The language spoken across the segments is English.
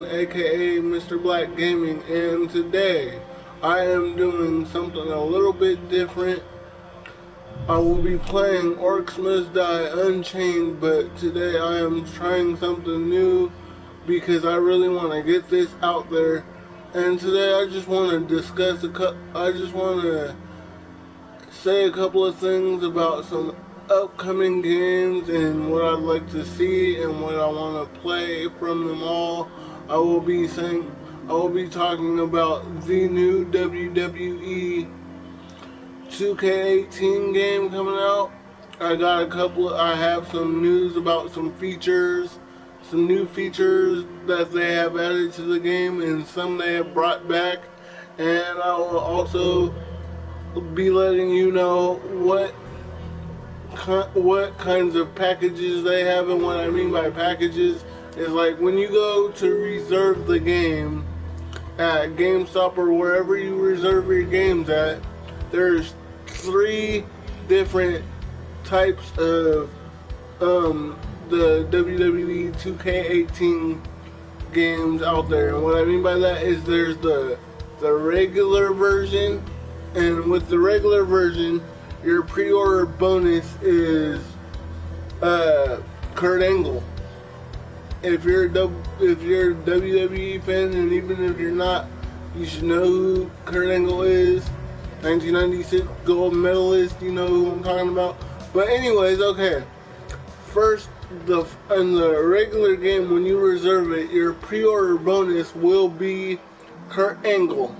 aka Mr. Black Gaming, and today I am doing something a little bit different. I will be playing Orcs Must Die Unchained, but today I am trying something new because I really want to get this out there. And today I just want to discuss I just want to say a couple of things about some upcoming games and what I'd like to see and what I want to play from them all. I will be saying I will be talking about the new WWE 2K18 game coming out. I have some news about some features, some new features that they have added to the game and some they have brought back. And I will also be letting you know what kinds of packages they have. And what I mean by packages is like when you go to reserve the game at GameStop or wherever you reserve your games at, there's three different types of the WWE 2K18 games out there. And what I mean by that is there's the regular version, and with the regular version your pre-order bonus is Kurt Angle. If you're a WWE fan, and even if you're not, you should know who Kurt Angle is. 1996 gold medalist, you know who I'm talking about. But anyways, okay. First, in the regular game, when you reserve it, your pre-order bonus will be Kurt Angle.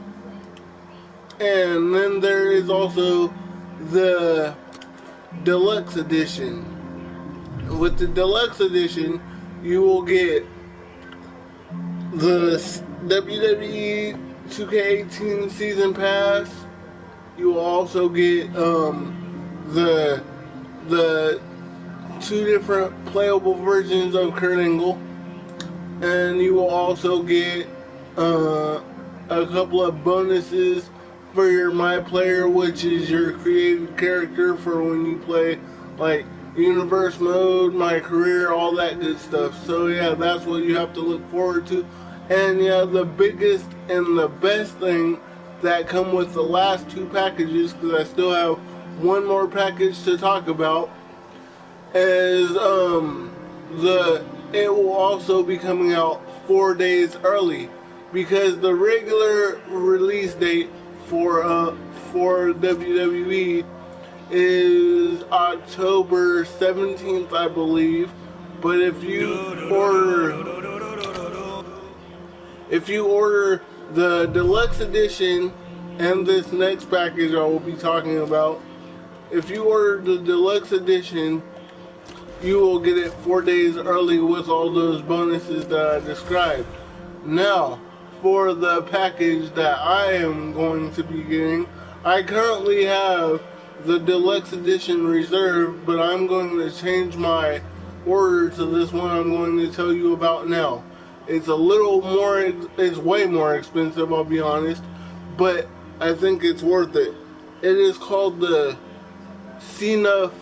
And then there is also the deluxe edition. With the deluxe edition, you will get the WWE 2K18 season pass. You will also get the two different playable versions of Kurt Angle, and you will also get a couple of bonuses for your My Player, which is your created character for when you play like universe mode, my career, all that good stuff. So yeah, that's what you have to look forward to. And yeah, the biggest and the best thing that come with the last two packages, because I still have one more package to talk about, is it will also be coming out 4 days early, because the regular release date for WWE is October 17th, I believe. But if you order the deluxe edition and this next package I will be talking about, if you order the deluxe edition, you will get it 4 days early with all those bonuses that I described. Now, for the package that I am going to be getting, I currently have the deluxe edition reserved, but I'm going to change my order to this one I'm going to tell you about now. It's a little more, it's way more expensive, I'll be honest, but I think it's worth it. It is called the Cena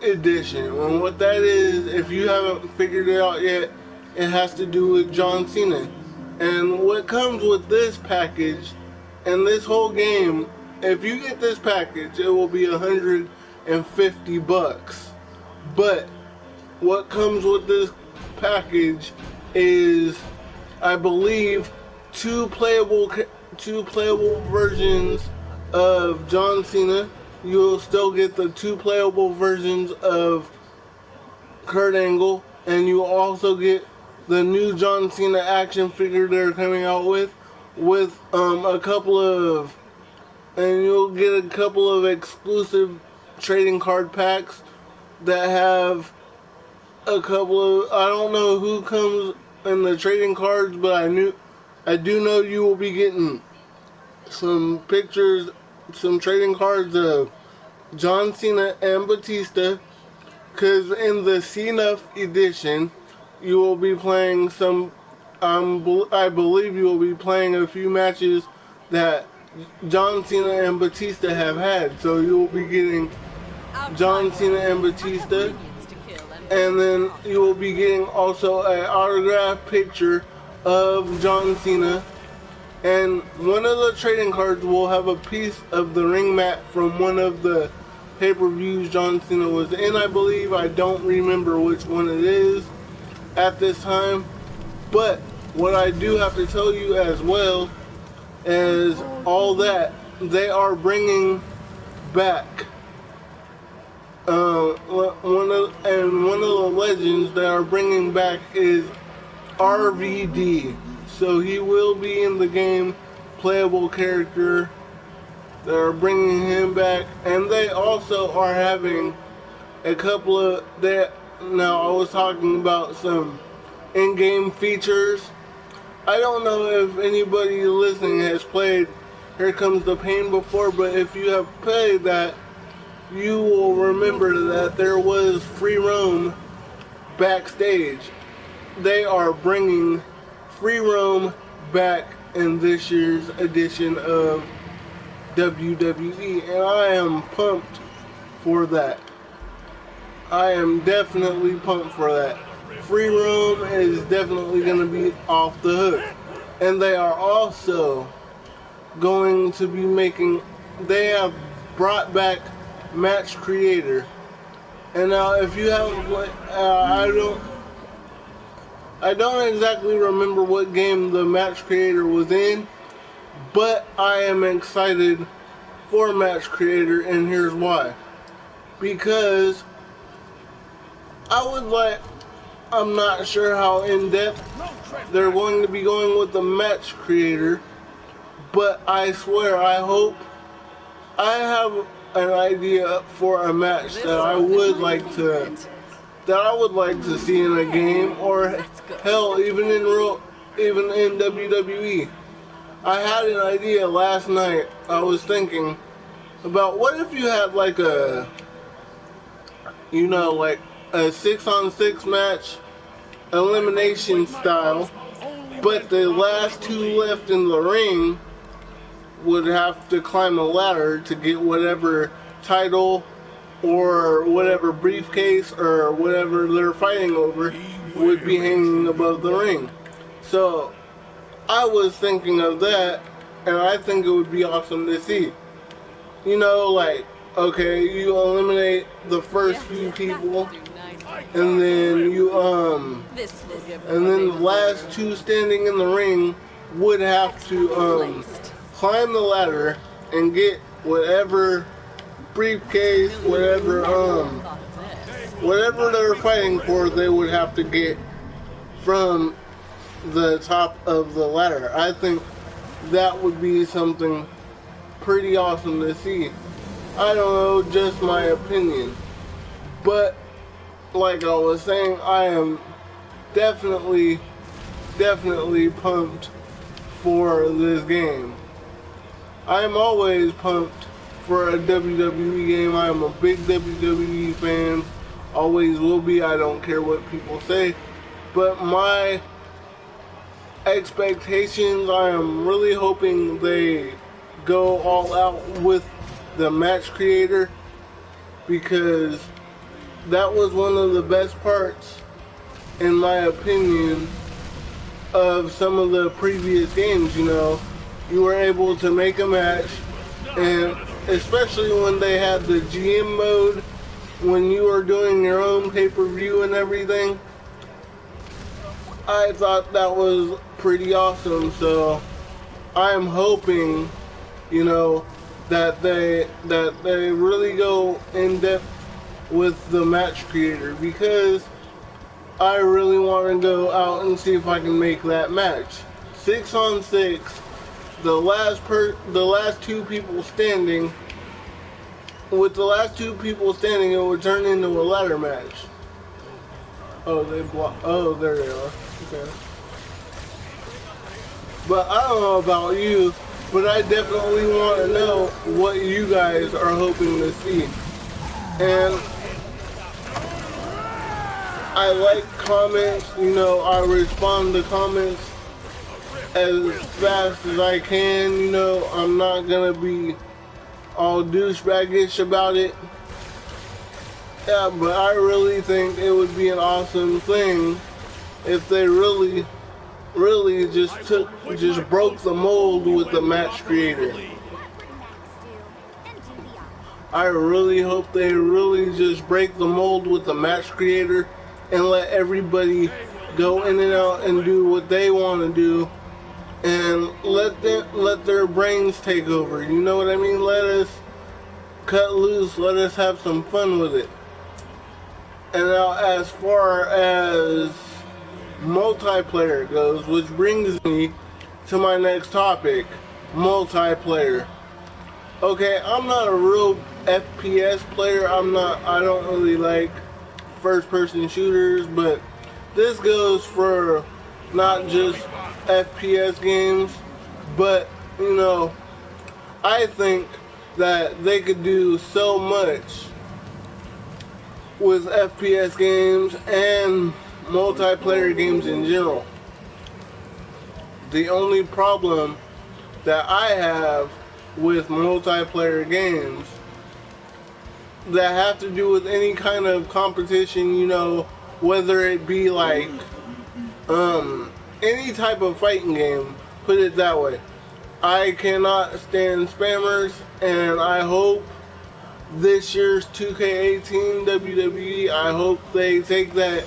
edition, and what that is, if you haven't figured it out yet, it has to do with John Cena. And what comes with this package and this whole game, if you get this package, it will be $150. But what comes with this package is, I believe, two playable versions of John Cena. You'll still get the two playable versions of Kurt Angle, and you will also get the new John Cena action figure they're coming out with a couple of, and you'll get a couple of exclusive trading card packs that have a couple of, I don't know who comes in the trading cards, but I do know you will be getting some pictures, some trading cards of John Cena and Batista, because in the Cena edition, you will be playing I believe you will be playing a few matches that John Cena and Batista have had. So you will be getting John Cena and Batista, and then you will be getting also an autographed picture of John Cena, and one of the trading cards will have a piece of the ring mat from one of the pay-per-views John Cena was in, I believe. I don't remember which one it is at this time, but what I do have to tell you as well is all that they are bringing back one of the legends they are bringing back is RVD. So he will be in the game, playable character. They're bringing him back, and they also are having a couple of that. Now, I was talking about some in-game features. I don't know if anybody listening has played Here Comes the Pain before, but if you have played that, you will remember that there was free roam backstage. They are bringing free roam back in this year's edition of WWE, and I am pumped for that. I am definitely pumped for that. Free roam is definitely going to be off the hook. And they are also going to be they have brought back Match Creator. And now if you haven't played, I don't exactly remember what game the Match Creator was in, but I am excited for Match Creator, and here's why. Because I'm not sure how in-depth they're going to be going with the Match Creator, but I swear, I hope I have an idea for a match that I would like to see in a game, or hell, even in WWE. I had an idea last night. I was thinking about what if you had like a 6-on-6 match, elimination style, but the last two left in the ring would have to climb a ladder to get whatever title or whatever briefcase or whatever they're fighting over would be hanging above the ring. So I was thinking of that, and I think it would be awesome to see. Okay, you eliminate the first few people, and then the last two standing in the ring would have to climb the ladder and get whatever briefcase, whatever they're fighting for, they would have to get from the top of the ladder. I think that would be something pretty awesome to see. I don't know, just my opinion. But like I was saying, I am definitely pumped for this game. I am always pumped for a WWE game. I am a big WWE fan. Always will be. I don't care what people say. But my expectations, I am really hoping they go all out with the Match Creator, because that was one of the best parts, in my opinion, of some of the previous games. You were able to make a match, and especially when they had the GM mode, when you were doing your own pay-per-view and everything, I thought that was pretty awesome. So I'm hoping, that they really go in depth with the Match Creator, because I really want to go out and see if I can make that match. 6-on-6, the last two people standing. With the last two people standing, it would turn into a ladder match. Oh, oh, there they are. Okay. But I don't know about you, but I definitely want to know what you guys are hoping to see. And I like comments, I respond to comments as fast as I can. I'm not gonna be all douchebaggish about it. Yeah, but I really think it would be an awesome thing if they really really just broke the mold with the match creator. I really hope they really just break the mold with the match creator and let everybody go in and out and do what they want to do, and let their brains take over. You know what I mean? Let us cut loose. Let us have some fun with it. And now, as far as multiplayer goes, which brings me to my next topic, multiplayer. Okay, I'm not a real FPS player. I don't really like first-person shooters, but this goes for not just FPS games, but, you know, I think that they could do so much with FPS games and multiplayer games in general. The only problem that I have with multiplayer games that have to do with any kind of competition, you know, whether it be like any type of fighting game, put it that way. I cannot stand spammers, and I hope this year's 2K18 WWE, I hope they take that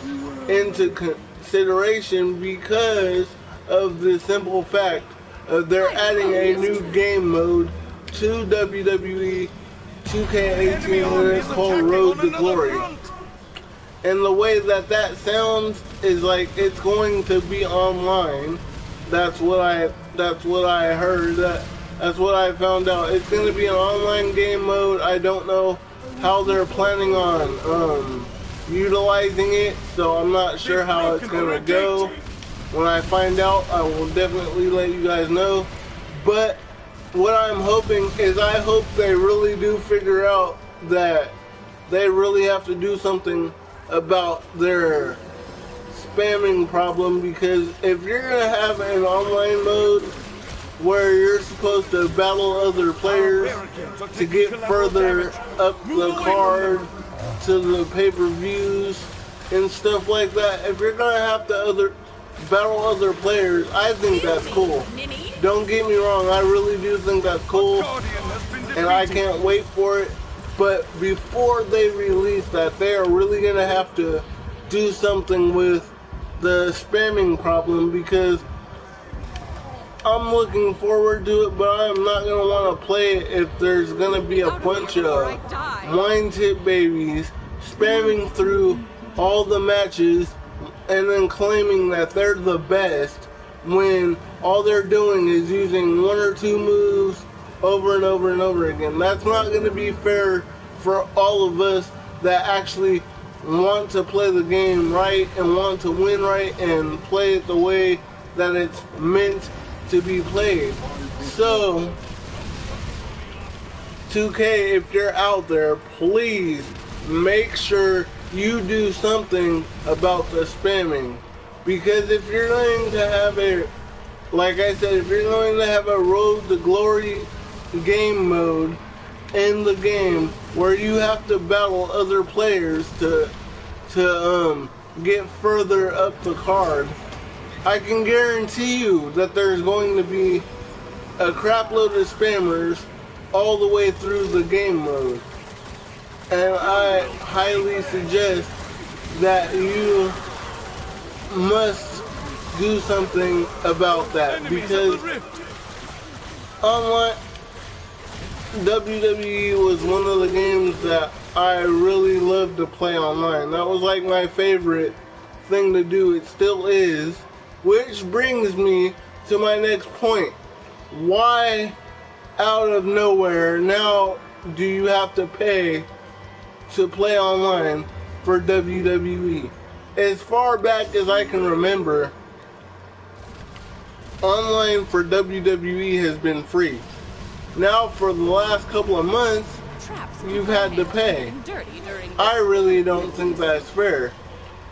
into consideration, because of the simple fact of they're adding a new game mode to WWE 2K18 and it's called Road to Glory. And the way that that sounds is like it's going to be online. That's what I heard. That's what I found out. It's going to be an online game mode. I don't know how they're planning on utilizing it, so I'm not sure how it's going to go. When I find out, I will definitely let you guys know. But what I'm hoping is, I hope they really do figure out that they really have to do something about their spamming problem, because if you're going to have an online mode where you're supposed to battle other players to get further up the card to the pay-per-views and stuff like that, if you're going to have to battle other players, I think that's cool. Don't get me wrong, I really do think that's cool, and I can't wait for it. But before they release that, they are really going to have to do something with the spamming problem, because I'm looking forward to it, but I'm not going to want to play it if there's going to be a bunch of wine-tip babies spamming through all the matches and then claiming that they're the best, when all they're doing is using one or two moves over and over and over again. That's not going to be fair for all of us that actually want to play the game right and want to win right and play it the way that it's meant to be played. So 2K, if you're out there, please make sure you do something about the spamming, because if you're going to have like I said, if you're going to have a Road to Glory game mode in the game where you have to battle other players to get further up the card, I can guarantee you that there's going to be a crap load of spammers all the way through the game mode. And I highly suggest that you must do something about that, because unlike WWE was one of the games that I really loved to play online. That was like my favorite thing to do. It still is. Which brings me to my next point. Why out of nowhere now do you have to pay to play online for WWE? As far back as I can remember, online for WWE has been free. Now for the last couple of months, you've had to pay. I really don't think that's fair.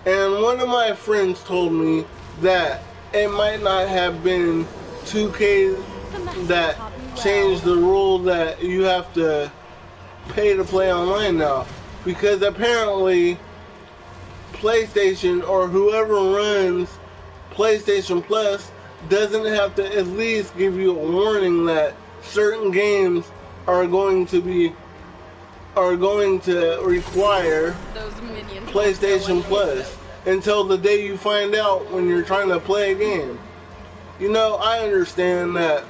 And one of my friends told me that it might not have been 2K that changed the rule that you have to pay to play online now, because apparently PlayStation or whoever runs PlayStation Plus doesn't have to at least give you a warning that certain games are going to require PlayStation Plus until the day you find out when you're trying to play a game. You know, I understand that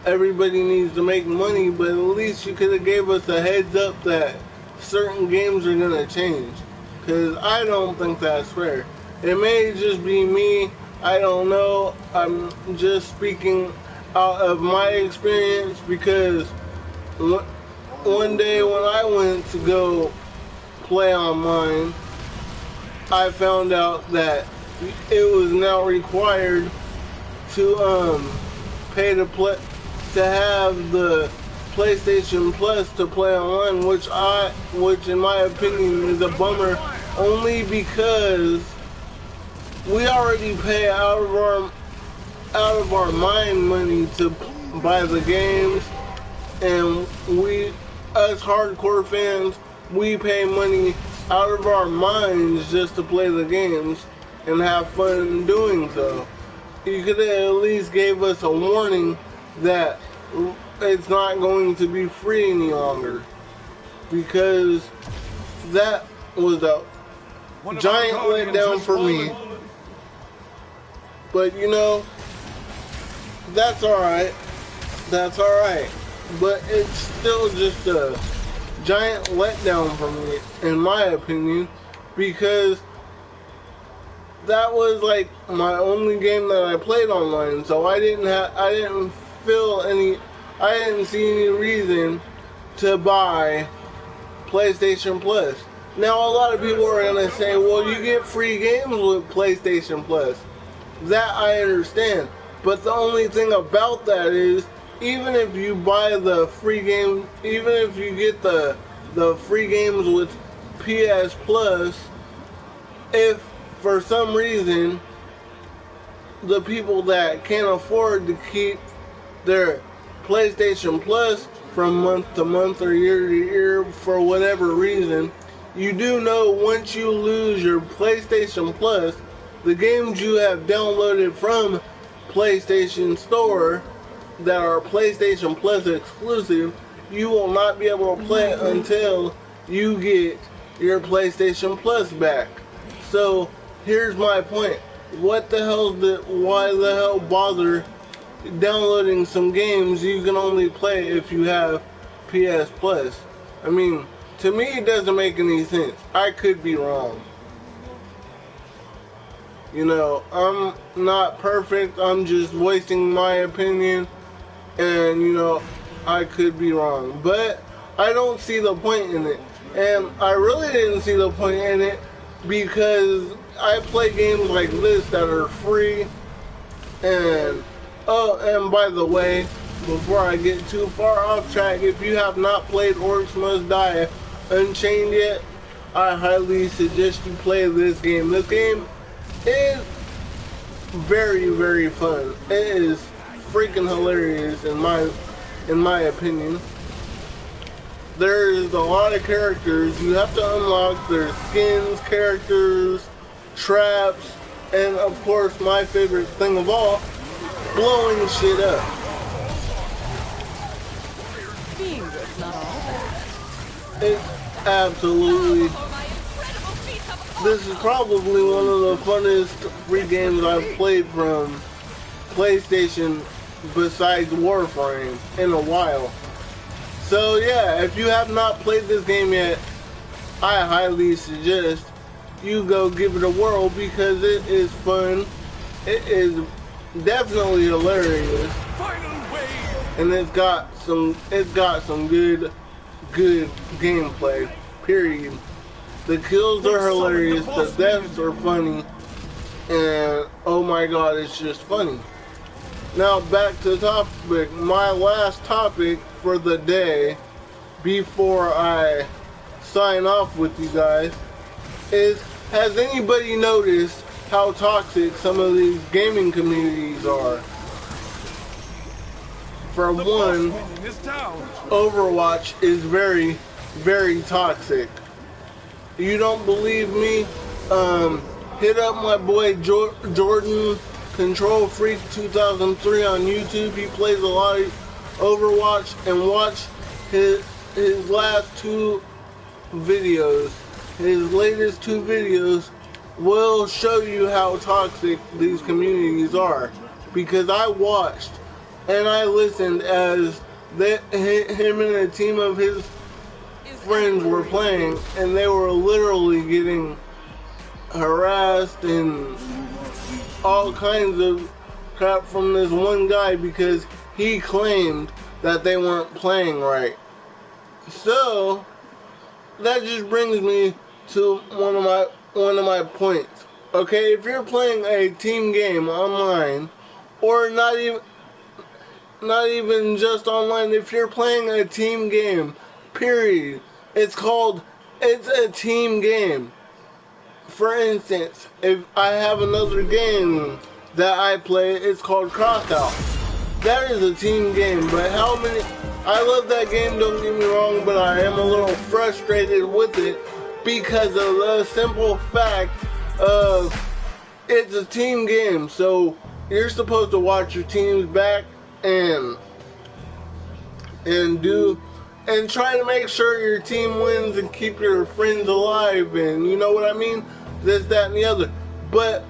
everybody needs to make money, but at least you could have gave us a heads up that certain games are going to change. Because I don't think that's fair. It may just be me. I don't know. I'm just speaking out of my experience because one day when I went to go play online, I found out that it was now required to pay to play, to have the PlayStation Plus to play online, which in my opinion is a bummer, only because we already pay out of our mind money to buy the games, and us hardcore fans, we pay money out of our minds just to play the games and have fun doing so. You could have at least gave us a warning that it's not going to be free any longer, because that was a giant letdown for me. But you know, that's alright. That's alright. But it's still just a giant letdown for me, in my opinion, because that was like my only game that I played online, so I didn't see any reason to buy PlayStation Plus. Now a lot of people are gonna say, well, you get free games with PlayStation Plus. That I understand, but the only thing about that is, even if you buy the free game, even if you get the free games with PS Plus, if for some reason the people that can't afford to keep their PlayStation Plus from month to month or year to year for whatever reason, you do know once you lose your PlayStation Plus, the games you have downloaded from PlayStation Store that are PlayStation Plus exclusive, you will not be able to play until you get your PlayStation Plus back. So here's my point. Why the hell bother downloading some games you can only play if you have PS Plus? I mean, to me it doesn't make any sense. I could be wrong. You know, I'm not perfect. I'm just voicing my opinion, and you know, I could be wrong, but I don't see the point in it. And I really didn't see the point in it because I play games like this that are free. And and by the way, before I get too far off track, if you have not played Orcs Must Die Unchained yet, I highly suggest you play this game. This game is very, very fun. It is freaking hilarious in my opinion. There's a lot of characters you have to unlock. Their skins, characters, traps, and of course my favorite thing of all, blowing shit up. It's absolutely, this is probably one of the funnest free games I've played from PlayStation besides Warframe in a while. So yeah, if you have not played this game yet, I highly suggest you go give it a whirl because it is fun. It is definitely hilarious, and it's got some good gameplay. Period. The kills are hilarious, the deaths are funny, and oh my god, it's just funny. Now back to the topic. My last topic for the day, before I sign off with you guys, is, has anybody noticed how toxic some of these gaming communities are? For one, Overwatch is very, very toxic. You don't believe me? Hit up my boy Jordan Control Freak 2003 on YouTube. He plays a lot of Overwatch, and watch his last two videos. His latest two videos will show you how toxic these communities are, because I watched and I listened as him and a team of his friends were playing, and they were literally getting harassed and all kinds of crap from this one guy because he claimed that they weren't playing right. So that just brings me to one of my points. Okay, if you're playing a team game online, or not even just online, if you're playing a team game, period, it's a team game. For instance, if I have another game that I play, it's called Cracow. That is a team game, but I love that game, don't get me wrong, but I am a little frustrated with it because of the simple fact of it's a team game, so you're supposed to watch your team's back and try to make sure your team wins and keep your friends alive, and you know what I mean? This, that, and the other. But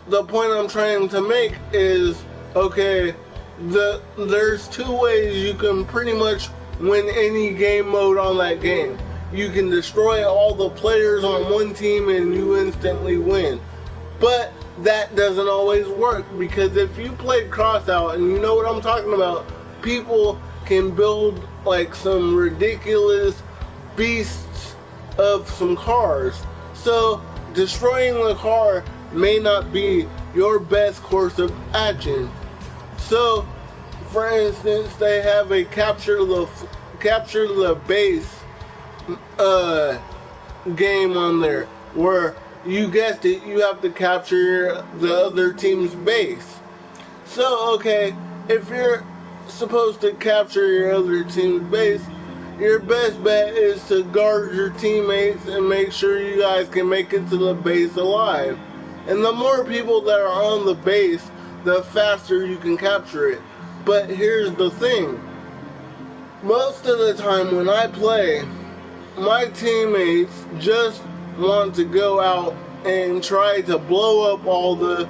the point I'm trying to make is, okay, there's two ways you can pretty much win any game mode on that game. You can destroy all the players on one team and you instantly win. But that doesn't always work, because if you play Crossout, and you know what I'm talking about, people can build like some ridiculous beasts of some cars. So destroying the car may not be your best course of action. So, for instance, they have a capture the base game on there, where you guessed it, you have to capture the other team's base. So, okay, if you're supposed to capture your other team's base, your best bet is to guard your teammates and make sure you guys can make it to the base alive. And the more people that are on the base, the faster you can capture it. But here's the thing. Most of the time when I play, my teammates just want to go out and try to blow up all the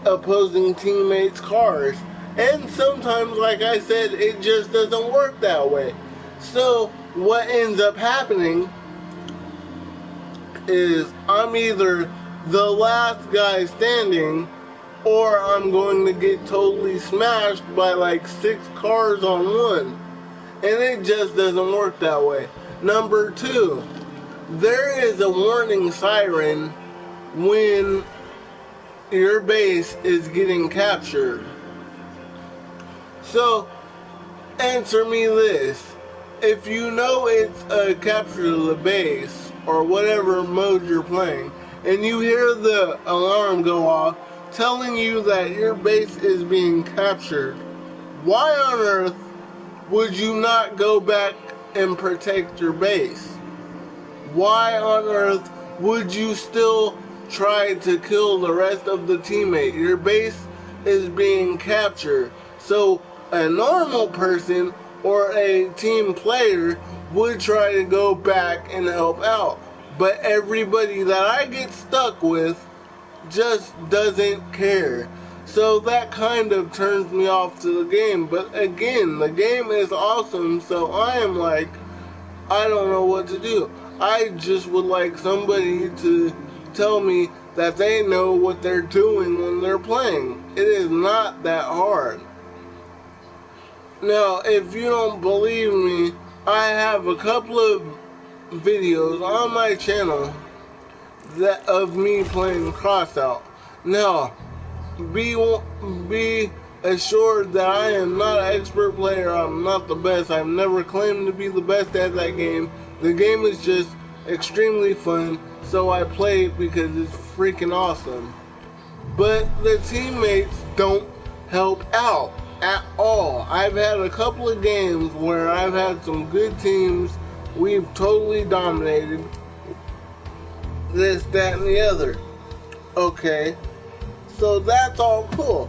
opposing teammates' cars. And sometimes, like I said, it just doesn't work that way. So what ends up happening is I'm either the last guy standing, or I'm going to get totally smashed by like 6 cars on one. And it just doesn't work that way. Number 2, there is a warning siren when your base is getting captured. So, answer me this. If you know it's a capture of the base, or whatever mode you're playing, and you hear the alarm go off telling you that your base is being captured, why on earth would you not go back and protect your base? Why on earth would you still try to kill the rest of the teammate? Your base is being captured. So a normal person or a team player would try to go back and help out. But everybody that I get stuck with just doesn't care. So that kind of turns me off to the game. But again, the game is awesome, so I am like, I don't know what to do. I just would like somebody to tell me that they know what they're doing when they're playing. It is not that hard. Now, if you don't believe me, I have a couple of videos on my channel of me playing Crossout. Now, be assured that I am not an expert player. I'm not the best. I've never claimed to be the best at that game. The game is just extremely fun, so I play it because it's freaking awesome. But the teammates don't help out at all. I've had a couple of games where I've had some good teams. We've totally dominated this, that, and the other. Okay, So that's all cool.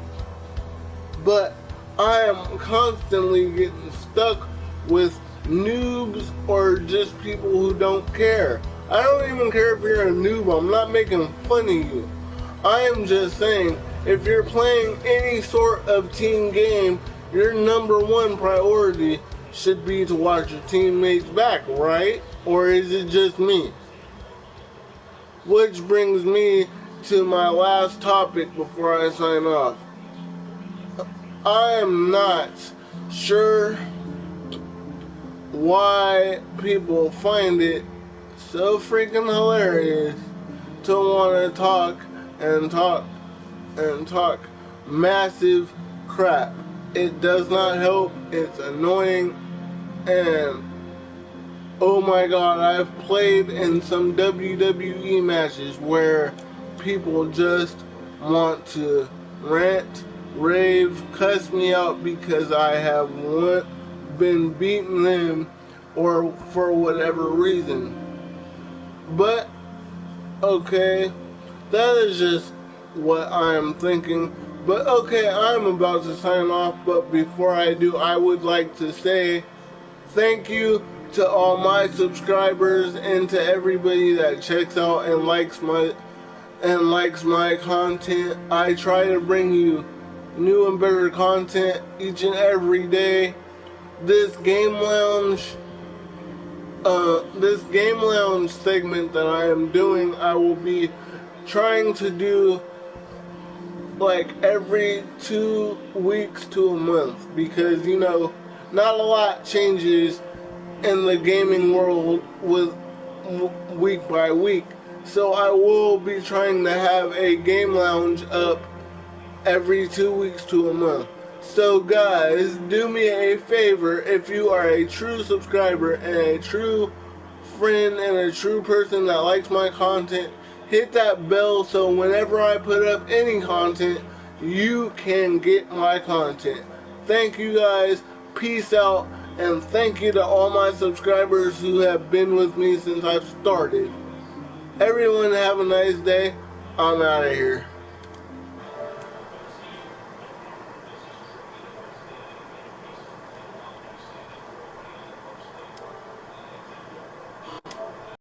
But I am constantly getting stuck with noobs or just people who don't care. I don't even care if you're a noob. I'm not making fun of you. I am just saying, if you're playing any sort of team game, your number one priority should be to watch your teammates back, right? Or is it just me? Which brings me to my last topic before I sign off. I am not sure why people find it so freaking hilarious to want to talk and talk and talk massive crap. It does not help. It's annoying. And oh my god, I've played in some WWE matches where people just want to rant, rave, cuss me out because I have been beating them or for whatever reason. But, okay, that is just what I'm thinking. But okay, I'm about to sign off, but before I do, I would like to say thank you to all my subscribers and to everybody that checks out and likes my content. I try to bring you new and better content each and every day. This game lounge segment that I am doing, I will be trying to do like every 2 weeks to a month, because not a lot changes in the gaming world with week by week. So I will be trying to have a game lounge up every 2 weeks to a month. So guys, do me a favor, if you are a true subscriber and a true friend and a true person that likes my content, hit that bell so whenever I put up any content, you can get my content. Thank you guys, peace out, and thank you to all my subscribers who have been with me since I've started. Everyone have a nice day. I'm out of here.